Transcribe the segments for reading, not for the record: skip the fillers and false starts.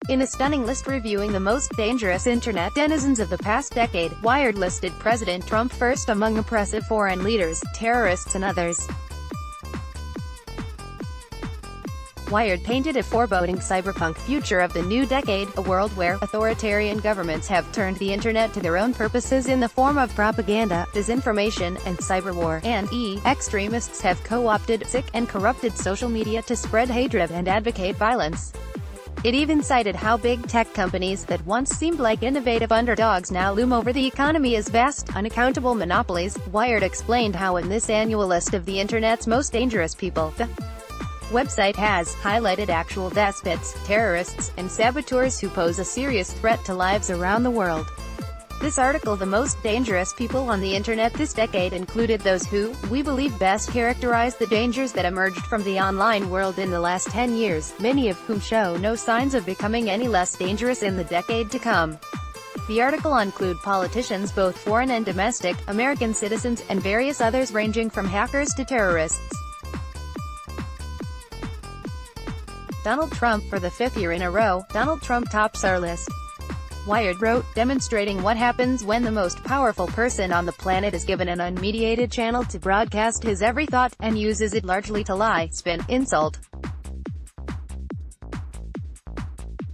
In a stunning list reviewing the most dangerous internet denizens of the past decade, Wired listed President Trump first among oppressive foreign leaders, terrorists and others. Wired painted a foreboding cyberpunk future of the new decade, a world where authoritarian governments have turned the internet to their own purposes in the form of propaganda, disinformation, and cyberwar, and extremists have co-opted sick and corrupted social media to spread hatred and advocate violence. It even cited how big tech companies that once seemed like innovative underdogs now loom over the economy as vast, unaccountable monopolies. Wired explained how in this annual list of the internet's most dangerous people, the website has highlighted actual despots, terrorists, and saboteurs who pose a serious threat to lives around the world. This article, the most dangerous people on the internet this decade, included those who, we believe, best characterize the dangers that emerged from the online world in the last 10 years, many of whom show no signs of becoming any less dangerous in the decade to come. The article includes politicians, both foreign and domestic, American citizens, and various others ranging from hackers to terrorists. Donald Trump. For the fifth year in a row, Donald Trump tops our list. Wired wrote, demonstrating what happens when the most powerful person on the planet is given an unmediated channel to broadcast his every thought, and uses it largely to lie, spin, insult,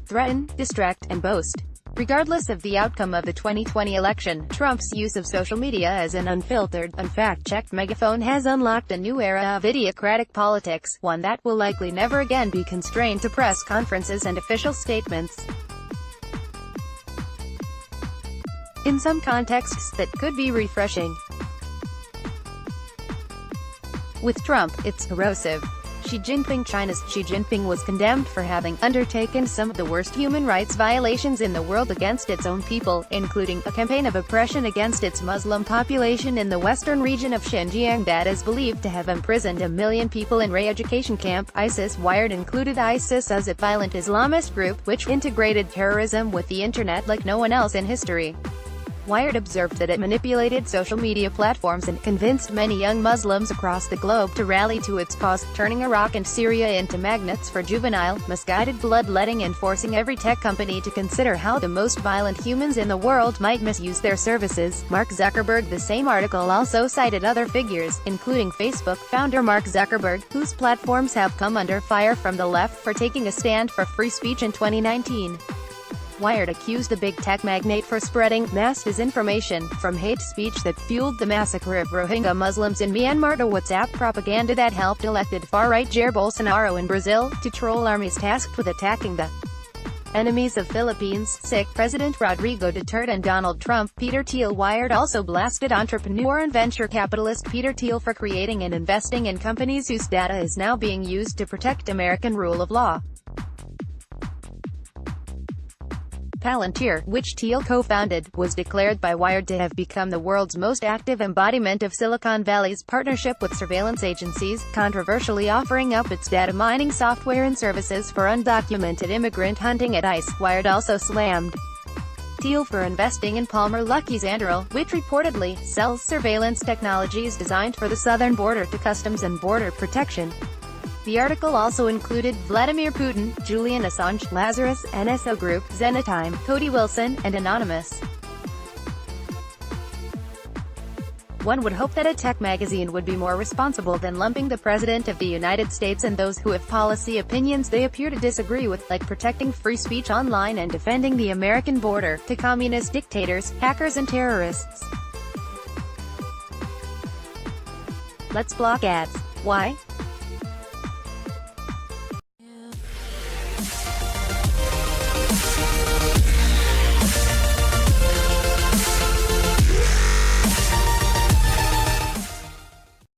threaten, distract, and boast. Regardless of the outcome of the 2020 election, Trump's use of social media as an unfiltered, unfact-checked megaphone has unlocked a new era of idiocratic politics, one that will likely never again be constrained to press conferences and official statements. In some contexts, that could be refreshing. With Trump, it's corrosive. China's Xi Jinping was condemned for having undertaken some of the worst human rights violations in the world against its own people, including a campaign of oppression against its Muslim population in the western region of Xinjiang that is believed to have imprisoned 1 million people in re-education camp. ISIS. Wired included ISIS as a violent Islamist group, which integrated terrorism with the internet like no one else in history. Wired observed that it manipulated social media platforms and convinced many young Muslims across the globe to rally to its cause, turning Iraq and Syria into magnets for juvenile, misguided bloodletting and forcing every tech company to consider how the most violent humans in the world might misuse their services. Mark Zuckerberg. The same article also cited other figures, including Facebook founder Mark Zuckerberg, whose platforms have come under fire from the left for taking a stand for free speech in 2019. Wired accused the big tech magnate for spreading mass disinformation, from hate speech that fueled the massacre of Rohingya Muslims in Myanmar to WhatsApp propaganda that helped elected far-right Jair Bolsonaro in Brazil, to troll armies tasked with attacking the enemies of Philippines, sick President Rodrigo Duterte and Donald Trump. Peter Thiel. Wired also blasted entrepreneur and venture capitalist Peter Thiel for creating and investing in companies whose data is now being used to protect American rule of law. Palantir, which Thiel co-founded, was declared by Wired to have become the world's most active embodiment of Silicon Valley's partnership with surveillance agencies, controversially offering up its data mining software and services for undocumented immigrant hunting at ICE. Wired also slammed Thiel for investing in Palmer Luckey's Anduril, which reportedly sells surveillance technologies designed for the southern border to Customs and Border Protection. The article also included Vladimir Putin, Julian Assange, Lazarus, NSO Group, Zenitime, Cody Wilson, and Anonymous. One would hope that a tech magazine would be more responsible than lumping the President of the United States and those who have policy opinions they appear to disagree with, like protecting free speech online and defending the American border, to communist dictators, hackers and terrorists. Let's block ads. Why?